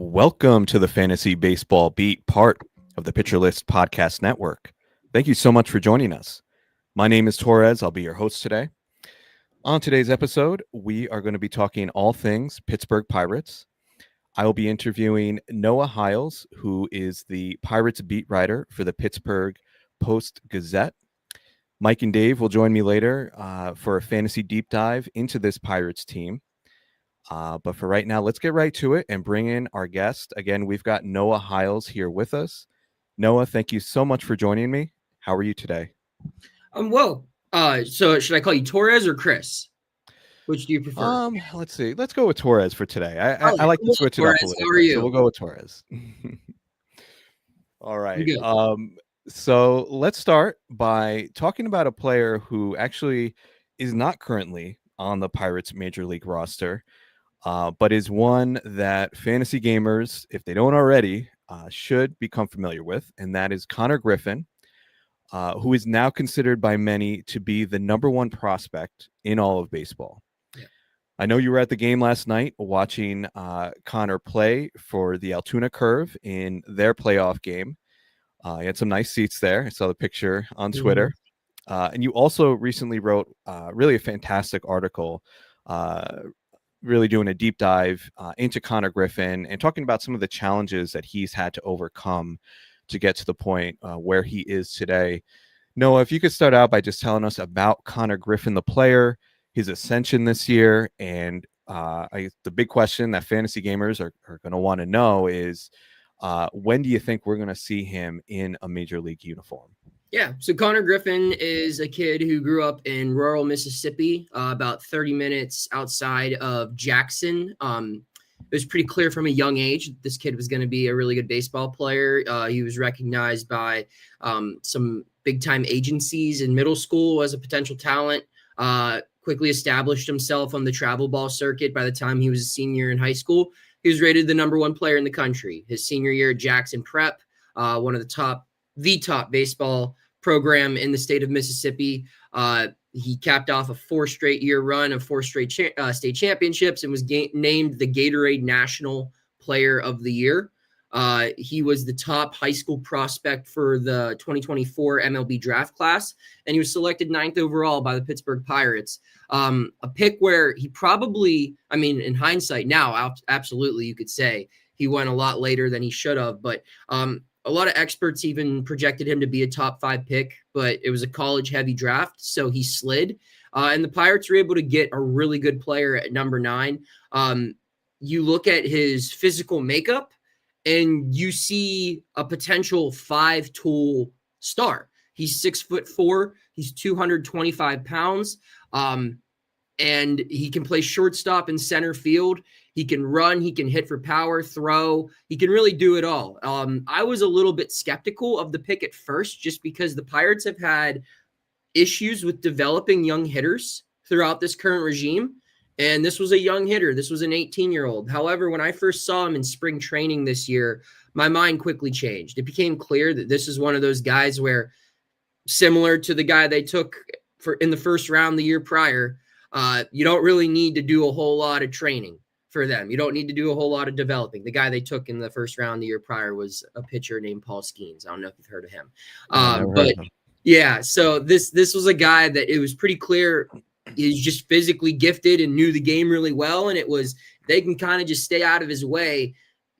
Welcome to the Fantasy Baseball Beat, part of the Pitcher List Podcast Network. Thank you so much for joining us. My name is Torres. I'll be your host today. On today's episode, we are going to be talking all things Pittsburgh Pirates. I will be interviewing Noah Hiles, who is the Pirates beat writer for the Pittsburgh Post-Gazette. Mike and Dave will join me later for a fantasy deep dive into this Pirates team. But for right now, let's get right to it and bring in our guest. Again, we've got Noah Hiles here with us. Noah, thank you so much for joining me. How are you today? Well. So should I call you Torres or Chris? Which do you prefer? Let's see. Let's go with Torres for today. I like to switch Torres, it up a little how are bit, you? so we'll go with Torres. All right. Good. So let's start by talking about a player who actually is not currently on the Pirates Major League roster. But is one that fantasy gamers, if they don't already, should become familiar with, and that is Connor Griffin, who is now considered by many to be the number one prospect in all of baseball. Yeah. I know you were at the game last night watching Connor play for the Altoona Curve in their playoff game. He had some nice seats there. I saw the picture on Twitter. And you also recently wrote really a fantastic article really doing a deep dive into Connor Griffin and talking about some of the challenges that he's had to overcome to get to the point where he is today. Noah, if you could start out by just telling us about Connor Griffin, the player, his ascension this year, and the big question that fantasy gamers are going to want to know is, when do you think we're going to see him in a major league uniform? Yeah, so Connor Griffin is a kid who grew up in rural Mississippi, about 30 minutes outside of Jackson. It was pretty clear from a young age this kid was going to be a really good baseball player. He was recognized by some big-time agencies in middle school as a potential talent, quickly established himself on the travel ball circuit by the time he was a senior in high school. He was rated the number one player in the country. His senior year at Jackson Prep, one of the top baseball program in the state of Mississippi. He capped off a 4 straight year run of 4 straight state championships and was named the Gatorade National Player of the Year. He was the top high school prospect for the 2024 MLB draft class, and he was selected 9th overall by the Pittsburgh Pirates. A pick where he probably, in hindsight now, absolutely you could say he went a lot later than he should have, but a lot of experts even projected him to be a top 5 pick, but it was a college-heavy draft, so he slid. And the Pirates were able to get a really good player at number 9. You look at his physical makeup, and you see a potential 5-tool star. He's 6'4". He's 225 pounds, and he can play shortstop and center field. He can run, he can hit for power, throw. He can really do it all. I was a little bit skeptical of the pick at first just because the Pirates have had issues with developing young hitters throughout this current regime. And this was a young hitter. This was an 18-year-old. However, when I first saw him in spring training this year, my mind quickly changed. It became clear that this is one of those guys where, similar to the guy they took in the first round the year prior, you don't really need to do a whole lot of training for them. You don't need to do a whole lot of developing. The guy they took in the first round the year prior was a pitcher named Paul Skeens. I don't know if you've heard of him. Yeah, so this was a guy that it was pretty clear he's just physically gifted and knew the game really well, and it was they can kind of just stay out of his way.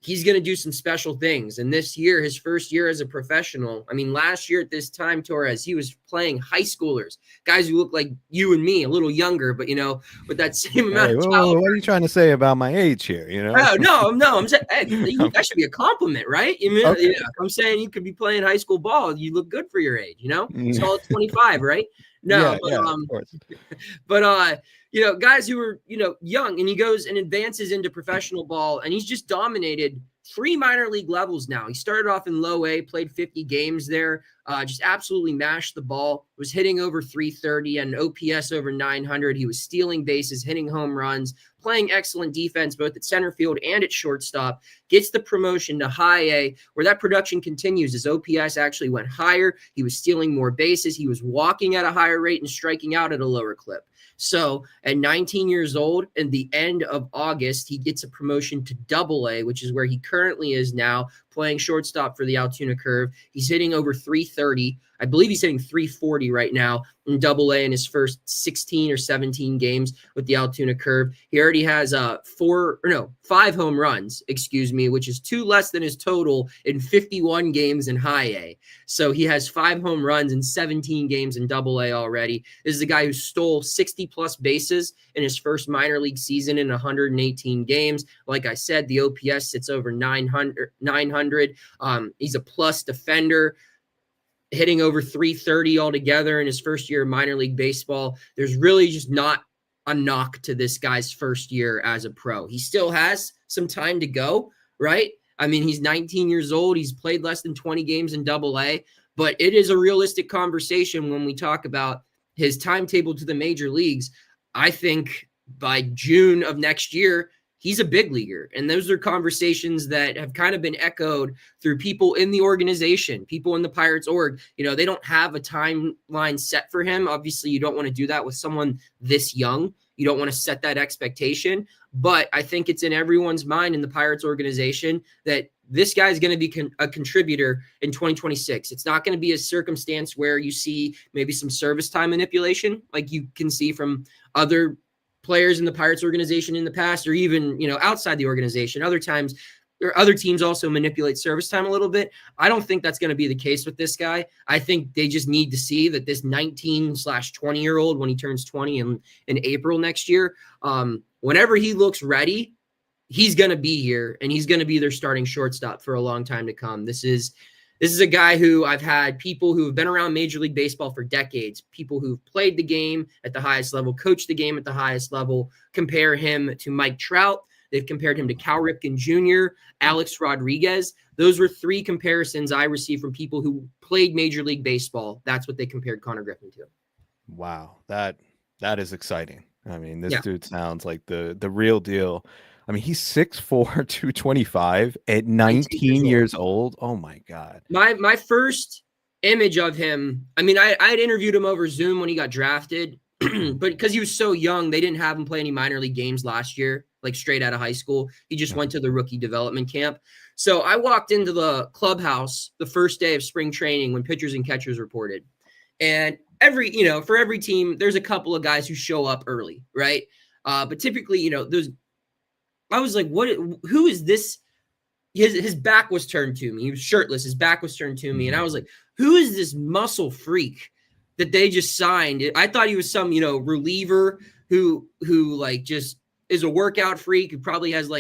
He's going to do some special things. And this year, his first year as a professional, last year at this time, Torres, he was playing high schoolers, guys who look like you and me, a little younger, but, with that same amount of talent. What are you trying to say about my age here? No, I'm saying that should be a compliment, right? Okay. I'm saying you could be playing high school ball. You look good for your age, It's all 25, right? No, of course. But guys who are, young, and he goes and advances into professional ball, and he's just dominated 3 minor league levels now. He started off in low A, played 50 games there, just absolutely mashed the ball, was hitting over 330 and OPS over 900. He was stealing bases, hitting home runs, playing excellent defense, both at center field and at shortstop, gets the promotion to high A, where that production continues. His OPS actually went higher. He was stealing more bases. He was walking at a higher rate and striking out at a lower clip. So at 19 years old, in the end of August, he gets a promotion to AA, which is where he currently is now, playing shortstop for the Altoona Curve. He's hitting over 330. I believe he's hitting 340 right now in AA in his first 16 or 17 games with the Altoona Curve. He already has 5 home runs, which is 2 less than his total in 51 games in high A. So he has 5 home runs in 17 games in AA already. This is a guy who stole 60 plus bases in his first minor league season in 118 games. Like I said, the OPS sits over 900. He's a plus defender, hitting over 330 altogether in his first year of minor league baseball. There's really just not a knock to this guy's first year as a pro. He still has some time to go, right? I mean, he's 19 years old. He's played less than 20 games in AA, but it is a realistic conversation when we talk about his timetable to the major leagues. I think by June of next year, he's a big leaguer. And those are conversations that have kind of been echoed through people in the organization, people in the Pirates org. You know, they don't have a timeline set for him. Obviously, you don't want to do that with someone this young. You don't want to set that expectation. But I think it's in everyone's mind in the Pirates organization that this guy is going to be a contributor in 2026. It's not going to be a circumstance where you see maybe some service time manipulation like you can see from other players in the Pirates organization in the past, or even, outside the organization. Other times, or other teams also manipulate service time a little bit. I don't think that's going to be the case with this guy. I think they just need to see that this 19/20-year-old, when he turns 20 in April next year, whenever he looks ready, he's going to be here, and he's going to be their starting shortstop for a long time to come. This is a guy who I've had people who have been around Major League Baseball for decades, people who've played the game at the highest level, coached the game at the highest level, compare him to Mike Trout. They've compared him to Cal Ripken Jr., Alex Rodriguez. Those were 3 comparisons I received from people who played Major League Baseball. That's what they compared Connor Griffin to. Wow, that is exciting. I mean, this dude sounds like the real deal. I mean, he's 6'4", 225 at 19 years old. Oh my God. My first image of him, I mean, I had interviewed him over Zoom when he got drafted, but because he was so young, they didn't have him play any minor league games last year, like straight out of high school. He just went to the rookie development camp. So I walked into the clubhouse the first day of spring training when pitchers and catchers reported. And for every team, there's a couple of guys who show up early, right? But typically, I was like, who is this? His back was turned to me. He was shirtless. His back was turned to me. And I was like, who is this muscle freak that they just signed? I thought he was some, reliever who like just is a workout freak, who probably has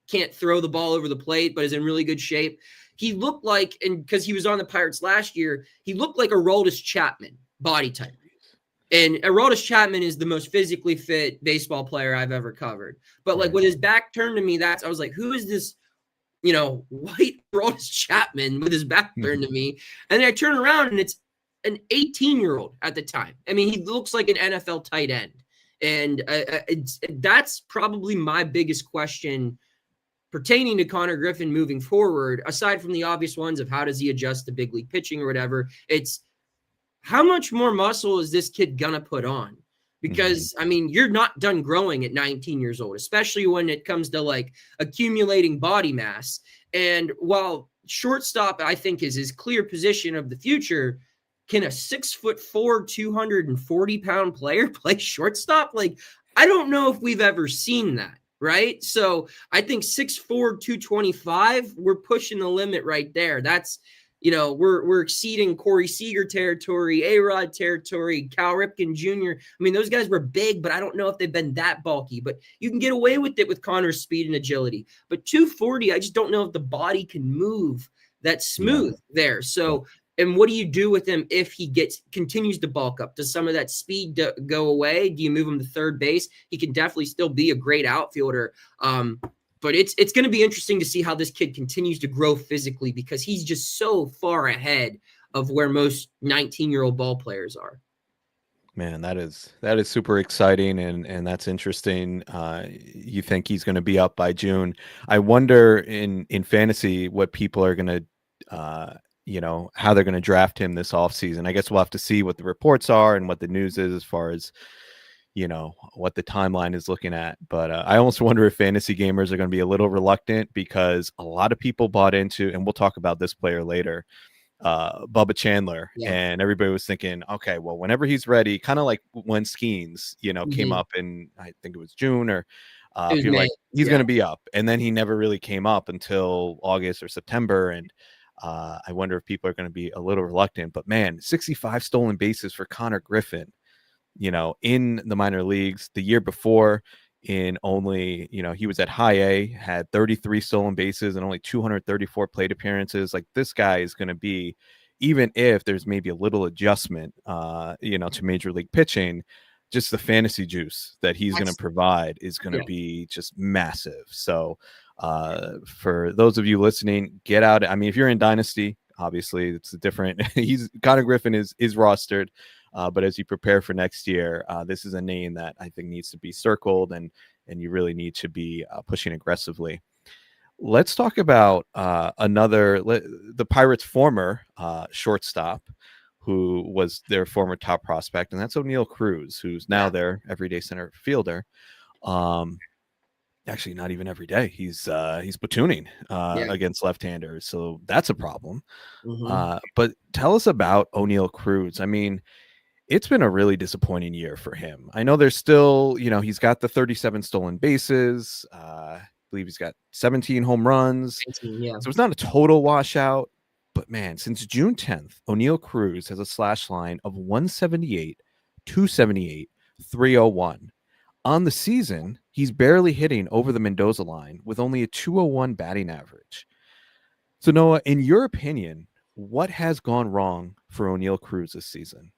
can't throw the ball over the plate, but is in really good shape. He looked like, and because he was on the Pirates last year, he looked like Aroldis Chapman body type. And Aroldis Chapman is the most physically fit baseball player I've ever covered. But with his back turned to me, I was like, who is this, white Aroldis Chapman with his back turned to me? And then I turn around and it's an 18-year-old at the time. I mean, he looks like an NFL tight end. And that's probably my biggest question pertaining to Connor Griffin moving forward, aside from the obvious ones of how does he adjust to big league pitching or whatever. It's how much more muscle is this kid gonna put on? Because, I mean, you're not done growing at 19 years old, especially when it comes to accumulating body mass. And while shortstop, I think, is his clear position of the future, can a 6'4", 240-pound player play shortstop? I don't know if we've ever seen that, right? So I think 6'4", 225, we're pushing the limit right there. That's, we're exceeding Corey Seager territory, A-Rod territory, Cal Ripken Jr. I mean, those guys were big, but I don't know if they've been that bulky. But you can get away with it with Connor's speed and agility. But 240, I just don't know if the body can move that smooth there. So, and what do you do with him if he continues to bulk up? Does some of that speed go away? Do you move him to third base? He can definitely still be a great outfielder. But it's going to be interesting to see how this kid continues to grow physically, because he's just so far ahead of where most 19-year-old ball players are. Man, that is super exciting, and that's interesting. You think he's going to be up by June? I wonder in fantasy what people are going to, how they're going to draft him this offseason. I guess we'll have to see what the reports are and what the news is as far as, what the timeline is looking at. But I almost wonder if fantasy gamers are going to be a little reluctant because a lot of people bought into, and we'll talk about this player later, Bubba Chandler, Yeah. and everybody was thinking, okay, well, whenever he's ready, kind of like when Skeens, came Mhm. up in, I think it was June, or It was people were May. like, he's Yeah. going to be up, and then he never really came up until August or September, and I wonder if people are going to be a little reluctant. But man, 65 stolen bases for Connor Griffin, in the minor leagues. The year before, in only, he was at high A, had 33 stolen bases and only 234 plate appearances. Like, this guy is going to be, even if there's maybe a little adjustment, to major league pitching, just the fantasy juice that he's going to That's provide is going to yeah. be just massive. So, for those of you listening, get out. I mean, if you're in Dynasty, obviously it's a different. Connor Griffin is rostered. But as you prepare for next year, this is a name that I think needs to be circled, and you really need to be pushing aggressively. Let's talk about the Pirates' former shortstop, who was their former top prospect, and that's O'Neal Cruz, who's now Yeah. their everyday center fielder. Actually, not even every day. He's platooning Yeah. against left-handers, so that's a problem. Mhm. But tell us about O'Neal Cruz. I mean, it's been a really disappointing year for him. I know there's still, he's got the 37 stolen bases. I believe he's got 17 home runs. 19, yeah. So it's not a total washout. But man, since June 10th, O'Neal Cruz has a slash line of 178, 278, 301. On the season, he's barely hitting over the Mendoza line with only a 201 batting average. So, Noah, in your opinion, what has gone wrong for O'Neal Cruz this season?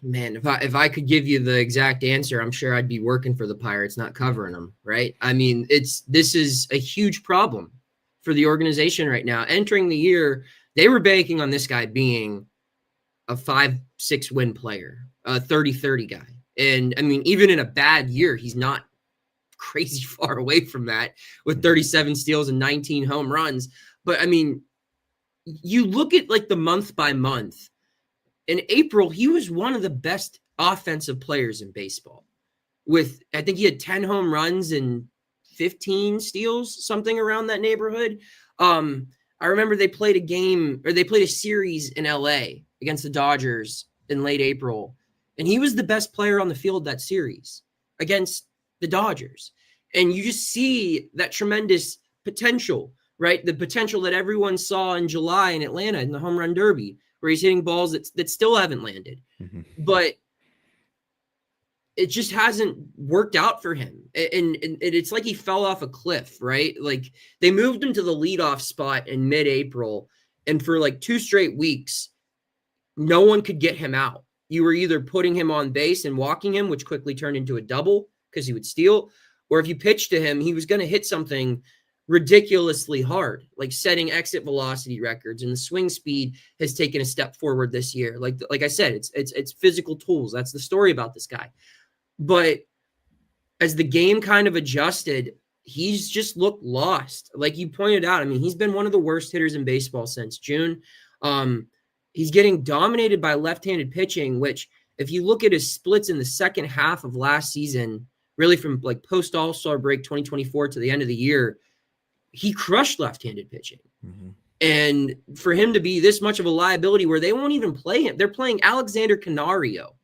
Man, if I could give you the exact answer, I'm sure I'd be working for the Pirates, not covering them, right? I mean, this is a huge problem for the organization right now. Entering the year, they were banking on this guy being a 5-6 win player, a 30-30 guy. And I mean, even in a bad year, he's not crazy far away from that with 37 steals and 19 home runs. But I mean, you look at like the month by month. In April, he was one of the best offensive players in baseball. With I think he had 10 home runs and 15 steals, something around that neighborhood. I remember they played a series in LA against the Dodgers in late April, and he was the best player on the field that series against the Dodgers. And you just see that tremendous potential, right? The potential that everyone saw in July in Atlanta in the home run derby, where he's hitting balls that still haven't landed. Mm-hmm. But it just hasn't worked out for him. And it's like he fell off a cliff, right? Like they moved him to the leadoff spot in mid-April, and for like 2 straight weeks, no one could get him out. You were either putting him on base and walking him, which quickly turned into a double because he would steal, or if you pitched to him, he was going to hit something ridiculously hard, like setting exit velocity records, and the swing speed has taken a step forward this year. Like I said, it's physical tools. That's the story about this guy. But as the game kind of adjusted, he's just looked lost. Like you pointed out, I mean, he's been one of the worst hitters in baseball since June. He's getting dominated by left-handed pitching, which if you look at his splits in the second half of last season, really from like post All-Star break 2024 to the end of the year, he crushed left-handed pitching. Mm-hmm. And for him to be this much of a liability where they won't even play him, they're playing Alexander Canario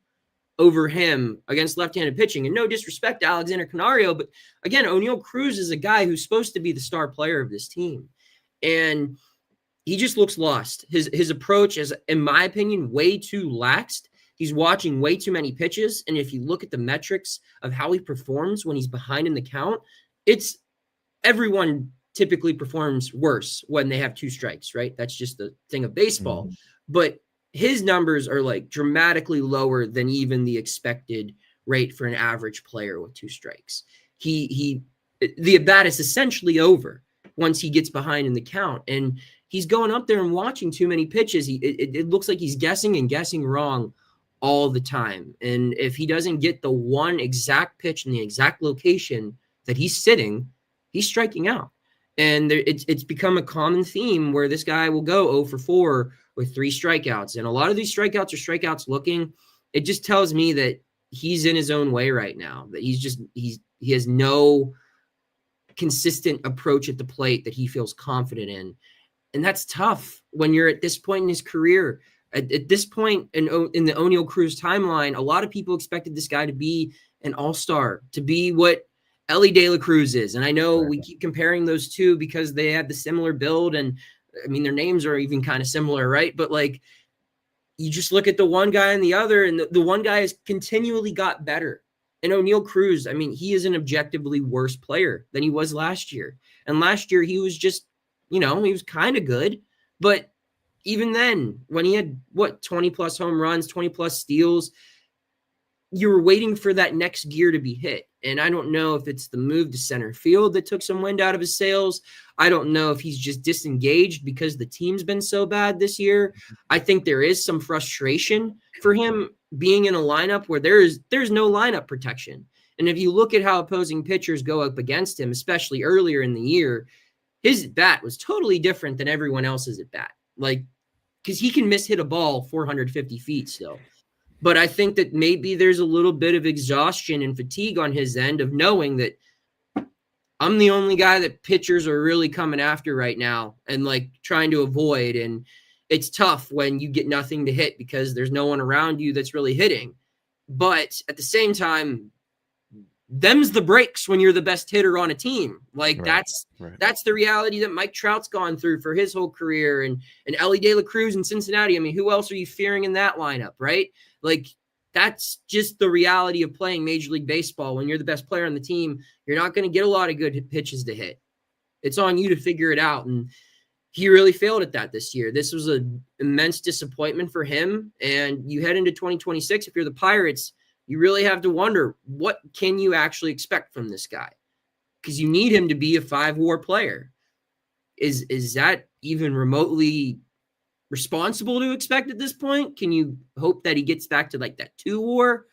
over him against left-handed pitching. And no disrespect to Alexander Canario, but again, O'Neal Cruz is a guy who's supposed to be the star player of this team. And he just looks lost. His approach is, in my opinion, way too laxed. He's watching way too many pitches. And if you look at the metrics of how he performs when he's behind in the count, it's everyone typically performs worse when they have 2 strikes, right? That's just the thing of baseball. Mm-hmm. But his numbers are like dramatically lower than even the expected rate for an average player with 2 strikes. The at bat is essentially over once he gets behind in the count, and he's going up there and watching too many pitches. It looks like he's guessing and guessing wrong all the time. And if he doesn't get the one exact pitch in the exact location that he's sitting, he's striking out. And it's become a common theme where this guy will go 0 for 4 with 3 strikeouts. And a lot of these strikeouts are strikeouts looking. It just tells me that he's in his own way right now. That he has no consistent approach at the plate that he feels confident in. And that's tough when you're at this point in his career. At this point in the Oneil Cruz timeline, a lot of people expected this guy to be an all-star, to be what Elly De La Cruz is. And I know we keep comparing those two because they have the similar build, and I mean, their names are even kind of similar, right? But like, you just look at the one guy and the other, and the one guy has continually got better. And Oneil Cruz, I mean, he is an objectively worse player than he was last year. And last year he was just, he was kind of good. But even then, when he had 20 plus home runs, 20 plus steals, you were waiting for that next gear to be hit. And I don't know if it's the move to center field that took some wind out of his sails. I don't know if he's just disengaged because the team's been so bad this year. I think there is some frustration for him being in a lineup where there's no lineup protection. And if you look at how opposing pitchers go up against him, especially earlier in the year, his bat was totally different than everyone else's at bat. Like, because he can hit a ball 450 feet still. But I think that maybe there's a little bit of exhaustion and fatigue on his end of knowing that I'm the only guy that pitchers are really coming after right now and like trying to avoid. And it's tough when you get nothing to hit because there's no one around you that's really hitting. But at the same time, them's the breaks when you're the best hitter on a team. Like that's the reality that Mike Trout's gone through for his whole career, and Elly De La Cruz in Cincinnati. I mean, who else are you fearing in that lineup, right? Like, that's just the reality of playing Major League Baseball. When you're the best player on the team, you're not going to get a lot of good pitches to hit. It's on you to figure it out. And he really failed at that this year. This was an immense disappointment for him. And you head into 2026, if you're the Pirates, you really have to wonder, what can you actually expect from this guy? Because you need him to be a 5-WAR player. Is that even remotely responsible to expect at this point? Can you hope that he gets back to like that 2-WAR,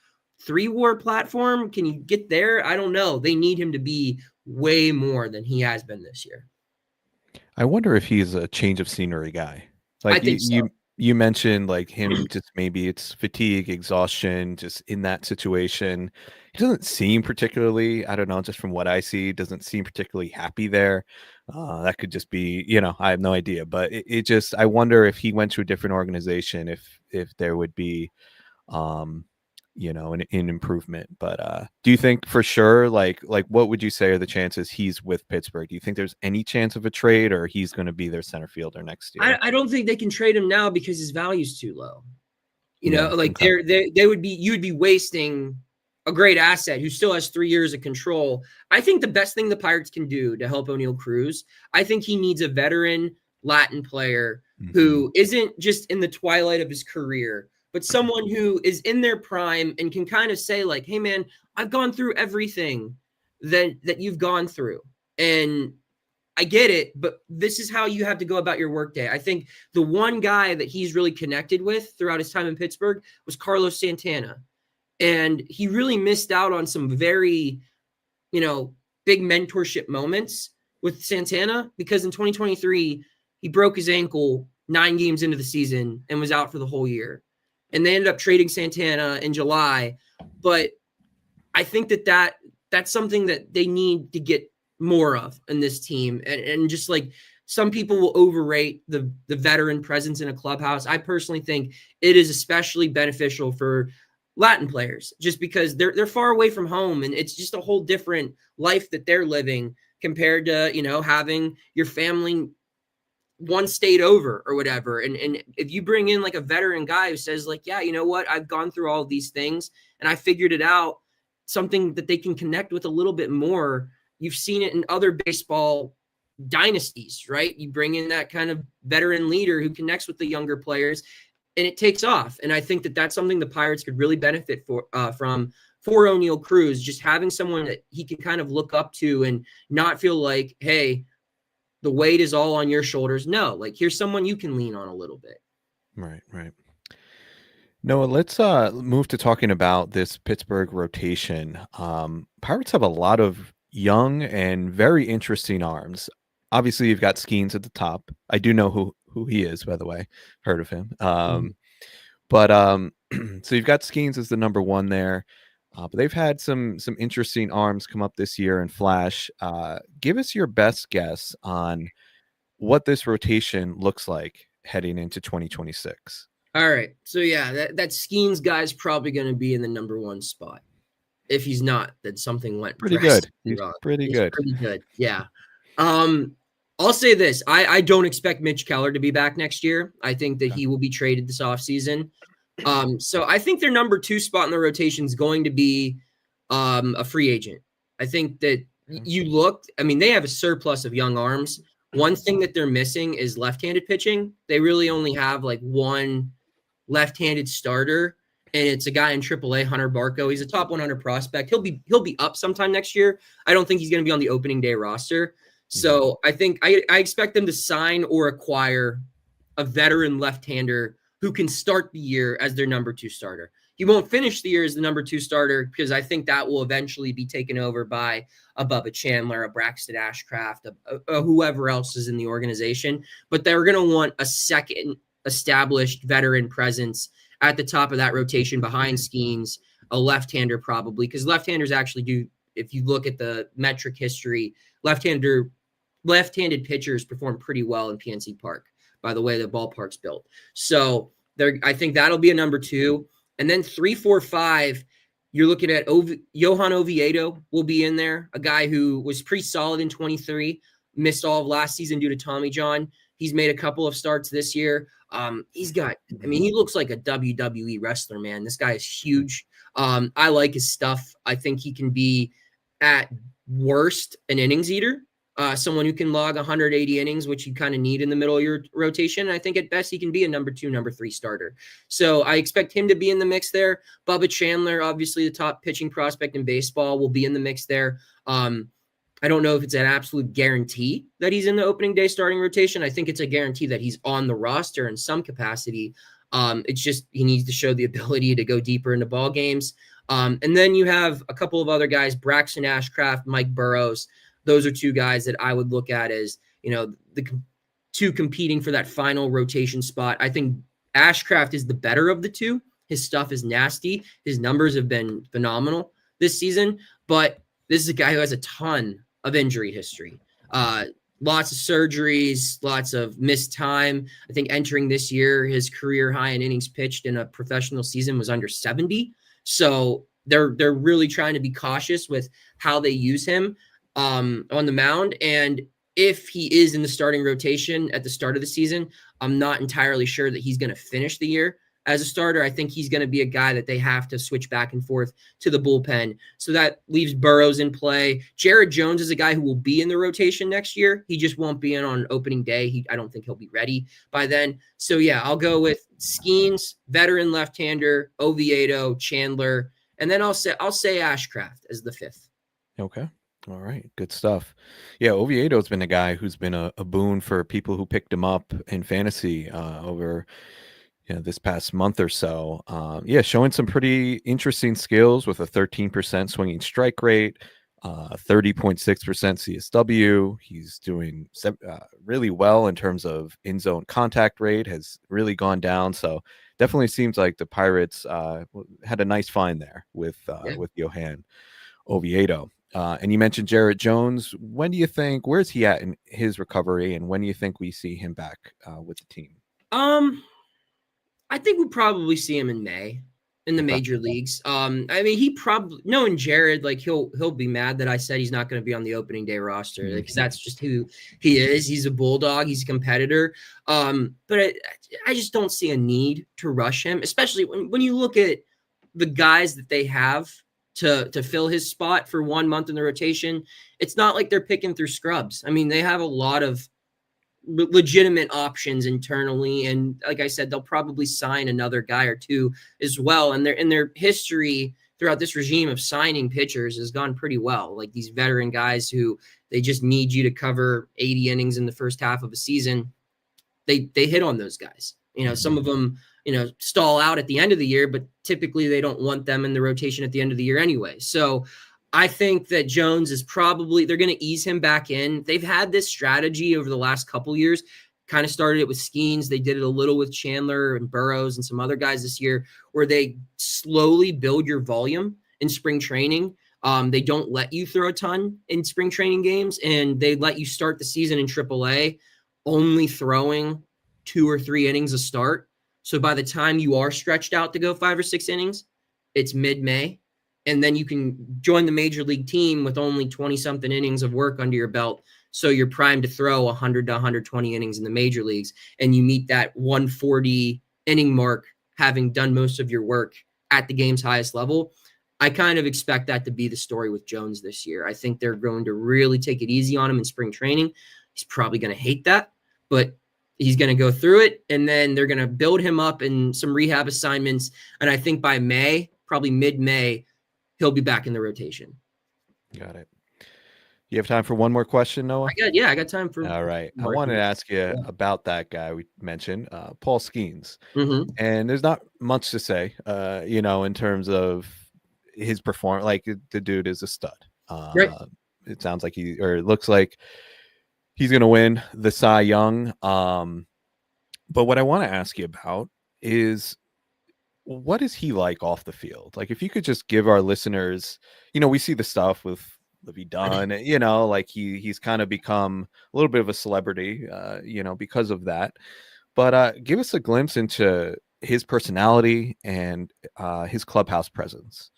3-WAR platform? Can you get there? I don't know. They need him to be way more than he has been this year. I wonder if he's a change of scenery guy. Like, I think so. You mentioned like him, just maybe it's fatigue, exhaustion, just in that situation. He doesn't seem particularly, I don't know, just from what I see, doesn't seem particularly happy there. That could just be, I have no idea. But it just, I wonder if he went to a different organization, if there would be, an improvement. But do you think for sure, like what would you say are the chances he's with Pittsburgh? Do you think there's any chance of a trade, or he's going to be their center fielder next year? I don't think they can trade him now because his value's too low. Okay. They would be, you'd be wasting a great asset who still has 3 years of control. I think the best thing the Pirates can do to help Oneil Cruz, I think he needs a veteran Latin player who isn't just in the twilight of his career, but someone who is in their prime and can kind of say like, hey man, I've gone through everything that you've gone through. And I get it, but this is how you have to go about your workday. I think the one guy that he's really connected with throughout his time in Pittsburgh was Carlos Santana. And he really missed out on some very, big mentorship moments with Santana, because in 2023, he broke his ankle 9 games into the season and was out for the whole year. And they ended up trading Santana in July. But I think that's something that they need to get more of in this team. And just like, some people will overrate the veteran presence in a clubhouse. I personally think it is especially beneficial for Latin players, just because they're far away from home, and it's just a whole different life that they're living compared to, having your family one state over or whatever. And if you bring in like a veteran guy who says like, yeah, you know what, I've gone through all of these things and I figured it out, something that they can connect with a little bit more. You've seen it in other baseball dynasties, right? You bring in that kind of veteran leader who connects with the younger players, and it takes off. And I think that that's something the Pirates could really benefit from for Oneil Cruz, just having someone that he can kind of look up to and not feel like, hey, the weight is all on your shoulders. No, like, here's someone you can lean on a little bit. Right. Noah, let's move to talking about this Pittsburgh rotation. Pirates have a lot of young and very interesting arms. Obviously, you've got Skeens at the top. I do know who he is, by the way. Heard of him. But so you've got Skeens as the number one there. But they've had some interesting arms come up this year and flash. Give us your best guess on what this rotation looks like heading into 2026. All right. So yeah, that Skeens guy's probably going to be in the number one spot. If he's not, then something went Pretty good. drastically He's wrong. pretty He's good. pretty good. Yeah. I'll say this. I don't expect Mitch Keller to be back next year. I think that he will be traded this offseason. So I think their number two spot in the rotation is going to be a free agent. I think that you looked, I mean, they have a surplus of young arms. One thing that they're missing is left-handed pitching. They really only have like one left-handed starter, and it's a guy in AAA, Hunter Barco. He's a top 100 prospect. He'll be up sometime next year. I don't think he's going to be on the opening day roster. So I think I expect them to sign or acquire a veteran left-hander who can start the year as their number two starter. He won't finish the year as the number two starter because I think that will eventually be taken over by a Bubba Chandler, a Braxton Ashcraft, a whoever else is in the organization. But they're going to want a second established veteran presence at the top of that rotation behind Skeens, a left-hander probably, because left-handers actually do, if you look at the metric history, left-handed pitchers perform pretty well in PNC Park by the way the ballpark's built. So I think that'll be a number two. And then 3, 4, 5, you're looking at Johan Oviedo will be in there, a guy who was pretty solid in 23, missed all of last season due to Tommy John. He's made a couple of starts this year. He looks like a WWE wrestler, man. This guy is huge. I like his stuff. I think he can be at worst an innings eater. Someone who can log 180 innings, which you kind of need in the middle of your rotation. And I think at best he can be a number 2, number 3 starter. So I expect him to be in the mix there. Bubba Chandler, obviously the top pitching prospect in baseball, will be in the mix there. I don't know if it's an absolute guarantee that he's in the opening day starting rotation. I think it's a guarantee that he's on the roster in some capacity. It's just he needs to show the ability to go deeper into ball games. And then you have a couple of other guys, Braxton Ashcraft, Mike Burrows. Those are two guys that I would look at as, the two competing for that final rotation spot. I think Ashcraft is the better of the two. His stuff is nasty. His numbers have been phenomenal this season, but this is a guy who has a ton of injury history. Lots of surgeries, lots of missed time. I think entering this year, his career high in innings pitched in a professional season was under 70. So they're really trying to be cautious with how they use him on the mound. And if he is in the starting rotation at the start of the season, I'm not entirely sure that he's going to finish the year as a starter. I think he's going to be a guy that they have to switch back and forth to the bullpen. So that leaves Burrows in play. Jared Jones is a guy who will be in the rotation next year. He just won't be in on opening day. I don't think he'll be ready by then. So yeah, I'll go with Skeens, veteran left-hander, Oviedo, Chandler, and then I'll say Ashcraft as the 5th. Okay. All right. Good stuff. Yeah, Oviedo's been a guy who's been a boon for people who picked him up in fantasy over this past month or so. Showing some pretty interesting skills with a 13% swinging strike rate, 30.6% CSW. He's doing really well in terms of in-zone contact rate, has really gone down. So definitely seems like the Pirates had a nice find there with Johan Oviedo. And you mentioned Jared Jones. Where's he at in his recovery, and when do you think we see him back with the team? I think we'll probably see him in May in the major leagues. He probably, knowing Jared, like he'll be mad that I said he's not going to be on the opening day roster because that's just who he is. He's a bulldog. He's a competitor. But I just don't see a need to rush him, especially when you look at the guys that they have to fill his spot for 1 month in the rotation. It's not like they're picking through scrubs. I mean, they have a lot of legitimate options internally, and like I said, they'll probably sign another guy or two as well. And their history throughout this regime of signing pitchers has gone pretty well. Like these veteran guys who they just need you to cover 80 innings in the first half of a season. They hit on those guys. Some of them stall out at the end of the year, but typically they don't want them in the rotation at the end of the year anyway. So I think that Jones is they're going to ease him back in. They've had this strategy over the last couple years, kind of started it with Skeens. They did it a little with Chandler and Burrows and some other guys this year, where they slowly build your volume in spring training. They don't let you throw a ton in spring training games, and they let you start the season in AAA only throwing 2 or 3 innings a start. So by the time you are stretched out to go 5 or 6 innings, it's mid-May. And then you can join the major league team with only 20-something innings of work under your belt. So you're primed to throw 100 to 120 innings in the major leagues, and you meet that 140 inning mark having done most of your work at the game's highest level. I kind of expect that to be the story with Jones this year. I think they're going to really take it easy on him in spring training. He's probably going to hate that, but he's going to go through it, and then they're going to build him up in some rehab assignments. And I think by May, probably mid-May, he'll be back in the rotation. Got it. You have time for one more question, Noah? I got time for. All right. I wanted to ask you about that guy we mentioned, Paul Skeens. Mm-hmm. And there's not much to say, in terms of his performance. Like, the dude is a stud. Right. It sounds like it looks like he's going to win the Cy Young. But what I want to ask you about is, what is he like off the field? Like, if you could just give our listeners, we see the stuff with Livy Dunn, like he's kind of become a little bit of a celebrity, because of that. But give us a glimpse into his personality and his clubhouse presence.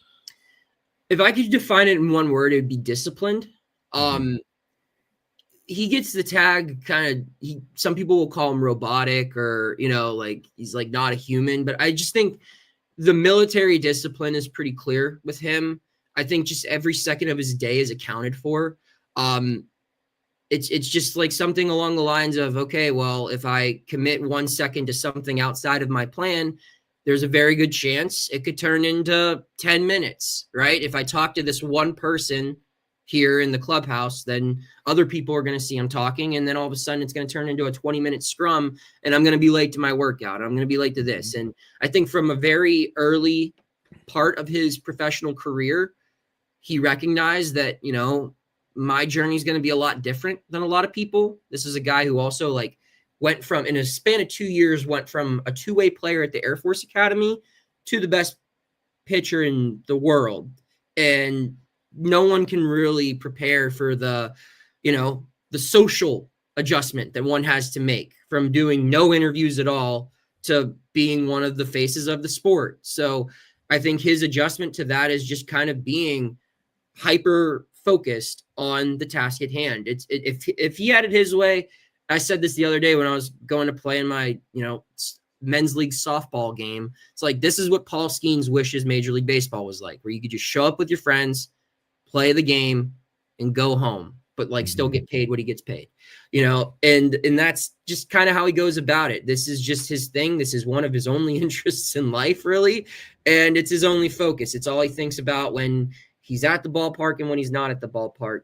If I could define it in one word, it would be disciplined. He gets the tag some people will call him robotic, or, like he's like not a human, but I just think the military discipline is pretty clear with him. I think just every second of his day is accounted for. It's just like something along the lines of, okay, well, if I commit 1 second to something outside of my plan, there's a very good chance it could turn into 10 minutes, right? If I talk to this one person here in the clubhouse, then other people are going to see I'm talking, and then all of a sudden it's going to turn into a 20-minute scrum, and I'm going to be late to my workout. I'm going to be late to this. And I think from a very early part of his professional career, he recognized that, my journey is going to be a lot different than a lot of people. This is a guy who also went from, in a span of 2 years, went from a two-way player at the Air Force Academy to the best pitcher in the world. And no one can really prepare for the social adjustment that one has to make from doing no interviews at all to being one of the faces of the sport. So I think his adjustment to that is just kind of being hyper focused on the task at hand. If he had it his way, I said this the other day when I was going to play in my, men's league softball game. It's like, this is what Paul Skeens wishes Major League Baseball was like, where you could just show up with your friends, play the game, and go home, but still get paid what he gets paid, and that's just kind of how he goes about it. This is just his thing. This is one of his only interests in life, really. And it's his only focus. It's all he thinks about when he's at the ballpark and when he's not at the ballpark.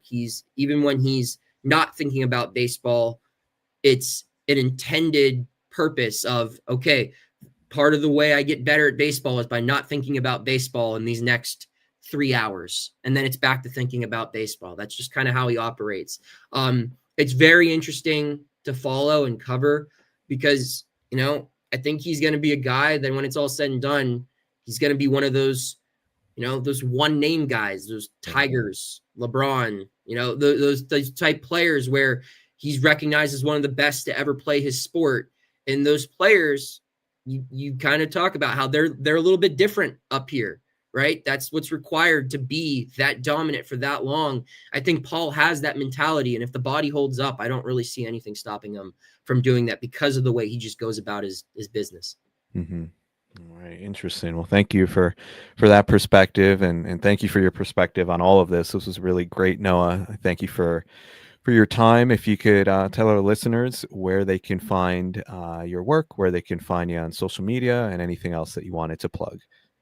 Even when he's not thinking about baseball, it's an intended purpose of, okay, part of the way I get better at baseball is by not thinking about baseball in these next 3 hours. And then it's back to thinking about baseball. That's just kind of how he operates. It's very interesting to follow and cover because, I think he's going to be a guy that when it's all said and done, he's going to be one of those, those one name guys, those Tigers, LeBron, those type players where he's recognized as one of the best to ever play his sport. And those players, you kind of talk about how they're a little bit different up here, right? That's what's required to be that dominant for that long. I think Paul has that mentality. And if the body holds up, I don't really see anything stopping him from doing that because of the way he just goes about his business. Mm-hmm. All right. Interesting. Well, thank you for that perspective. And thank you for your perspective on all of this. This was really great, Noah. Thank you for your time. If you could tell our listeners where they can find your work, where they can find you on social media, and anything else that you wanted to plug.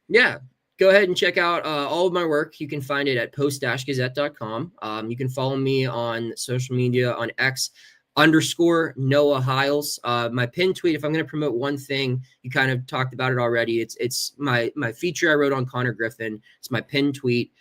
Yeah. Go ahead and check out all of my work. You can find it at post-gazette.com. You can follow me on social media on X _Noah Hiles. My pin tweet, if I'm going to promote one thing, you kind of talked about it already. It's my feature I wrote on Connor Griffin. It's my pin tweet.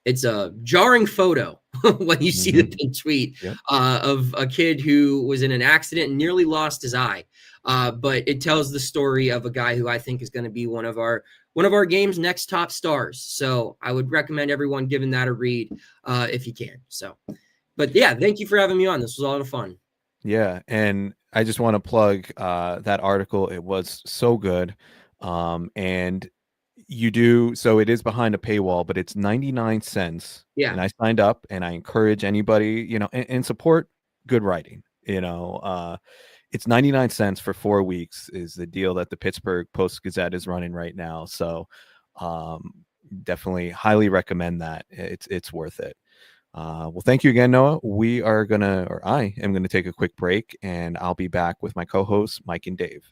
It's a jarring photo when you see the pin tweet of a kid who was in an accident and nearly lost his eye. But it tells the story of a guy who I think is going to be one of our one of our game's next top stars. So I would recommend everyone giving that a read if you can. So, but yeah, thank you for having me on. This was a lot of fun. Yeah, and I just want to plug that article. It was so good. And you do, so it is behind a paywall, but it's 99 cents. Yeah. And I signed up, and I encourage anybody, and support good writing. It's 99 cents for 4 weeks is the deal that the Pittsburgh Post Gazette is running right now. So um, definitely highly recommend that. It's worth it. Well, thank you again, Noah. I am gonna take a quick break, and I'll be back with my co-hosts, Mike and Dave.